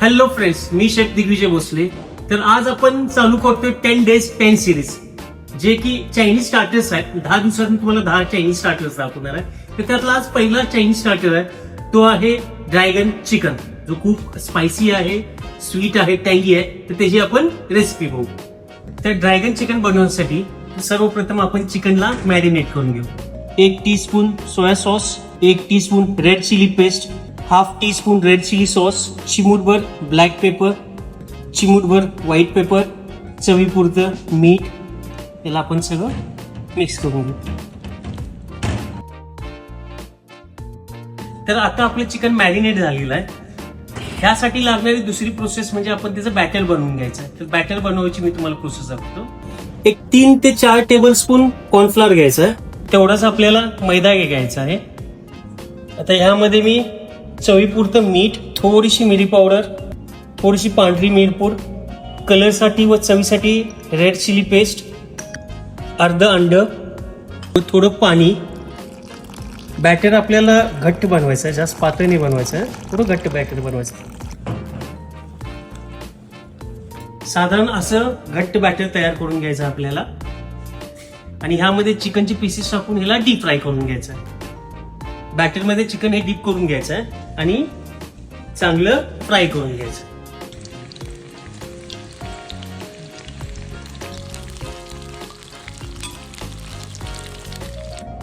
Hello friends, मी chef Digvijay Bhosale. तर आज आपण चालू करतोय 10 days 10 सिरीज, जे की चायनीज स्टार्टर्स आहेत. 10 दिवसात तुम्हाला 10 चायनीज स्टार्टर्स दाखवणार आहे. तर त्यातला आज पहिला चायनीज स्टार्टर आहे, तो आहे ड्रॅगन चिकन, जो खूप स्पायसी आहे, स्वीट आहे, टँगी आहे. तर त्याची आपण रेसिपी बघू. तर ड्रॅगन चिकन बनवण्यासाठी सर्वप्रथम आपण चिकनला मॅरिनेट करून घेऊ. 1 teaspoon soya sauce, 1 teaspoon red chilli paste, half teaspoon red chilli sauce, चिमूटभर ब्लॅक पेपर, चिमूटभर व्हाईट पेपर, चवीपुरतं मीठ. याला आपण सगळं मिक्स करून घेऊ. तर आता आपलं चिकन मॅरिनेट झालेलं आहे. ह्यासाठी लागणारी दुसरी प्रोसेस म्हणजे आपण त्याचं बॅटर बनवून घ्यायचं आहे. तर बॅटर बनवायची मी तुम्हाला प्रोसेस दाखवतो. एक 3 ते 4 टेबलस्पून कॉर्नफ्लॉर घ्यायचं आहे. तेवढाच आपल्याला मैदा घ्यायचा आहे. आता ह्यामध्ये मी चवीपुरतं मीठ, थोडीशी मिरी पावडर, थोडीशी पांढरी मिरपूड, कलरसाठी व चवीसाठी रेड चिली पेस्ट, अर्ध अंड, थोडं पाणी. बॅटर आपल्याला घट्ट बनवायचं आहे, जास्त पातळ नाही बनवायचं आहे, थोडं घट्ट बॅटर बनवायचं आहे. साधारण असं घट्ट बॅटर तयार करून घ्यायचं आपल्याला. आणि ह्यामध्ये चिकनचे पीसेस टाकून ह्याला डीप फ्राय करून घ्यायचं आहे. बॅटरमध्ये चिकन हे डीप करून घ्यायचं आहे आणि चांगलं फ्राय करून घ्यायचं.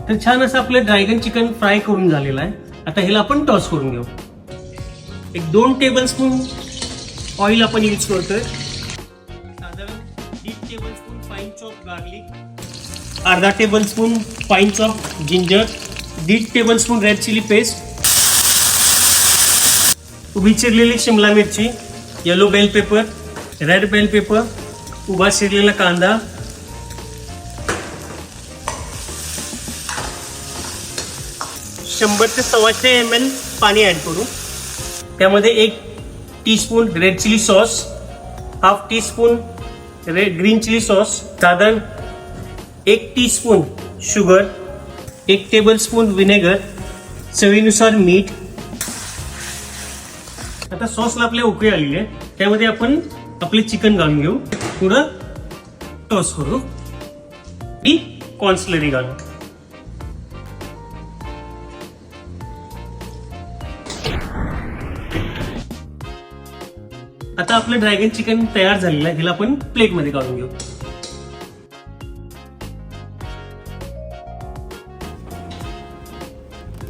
तर छान असं आपलं ड्रॅगन चिकन फ्राय करून झालेलं आहे. आता ह्याला आपण टॉस करून घेऊ. एक 2 टेबलस्पून ऑइल आपण यूज करतोय. साधारण 1.5 टेबलस्पून फाईन चॉप गार्लिक, अर्धा tablespoon fine chop ginger, 1.5 tablespoon red chilli paste, उभी चिरलेली शिमला मिरची, yellow bell pepper, red bell pepper, उभा चिरलेला कांदा, शंभर ते 125 ml पाणी ऍड करू. त्यामध्ये 1 teaspoon red chilli sauce, half teaspoon red green chilli sauce, साधारण 1 टीस्पून शुगर, 1 टेबलस्पून विनेगर, चवीनुसार मीठ. आता सॉसला आपल्या उकळी आलेली आहे. त्यामध्ये आपण आपले चिकन घालून घेऊ, थोडं टॉस करू आणि कॉर्नस्लरी घालू. आता आपलं ड्रॅगन चिकन तयार झालेलं आहे. ह्याला आपण प्लेटमध्ये काढून घेऊ.